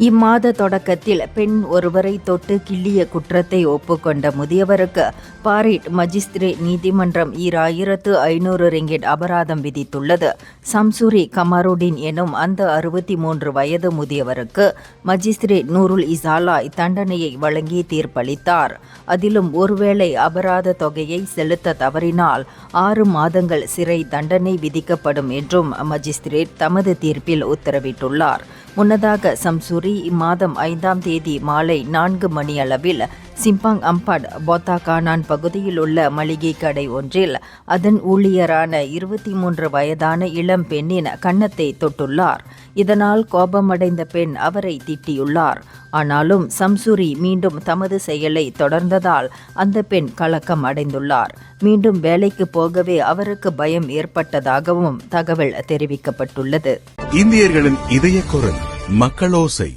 இம்மாத தொடக்கத்தில் பெண் ஒருவரை தொட்டு கிள்ளிய குற்றத்தை ஒப்புக்கொண்ட முதியவருக்கு பாரிட் மஜிஸ்திரேட் நீதிமன்றம் 2500 ரிங்கிட் அபராதம் விதித்துள்ளது. சம்சூரி கமாருடின் எனும் அந்த 63 வயது முதியவருக்கு மஜிஸ்திரேட் நூருல் இசாலா தண்டனையை வழங்கி தீர்ப்பளித்தார். அதிலும் ஒருவேளை அபராத தொகையை செலுத்த தவறினால் 6 மாதங்கள் சிறை தண்டனை விதிக்கப்படும் என்றும் மஜிஸ்திரேட் தமது தீர்ப்பில் உத்தரவிட்டுள்ளார். முன்னதாக சம்சூரி இம்மாதம் 5ஆம் தேதி மாலை 4 மணியளவில் சிம்பாங் அம்பாட் போத்தாகானான் பகுதியில் உள்ள மளிகை கடை ஒன்றில் அதன் ஊழியரான 23 வயதான இளம் பெண்ணின் கன்னத்தை தொட்டுள்ளார். இதனால் கோபமடைந்த பெண் அவரை திட்டியுள்ளார். ஆனாலும் சம்சூரி மீண்டும் தமது செயலை தொடர்ந்ததால் அந்த பெண் கலக்கம் அடைந்துள்ளார். மீண்டும் வேலைக்கு போகவே அவருக்கு பயம் ஏற்பட்டதாகவும் தகவல் தெரிவிக்கப்பட்டுள்ளது. இந்தியர்களின் இதய குரல் மக்களோசை.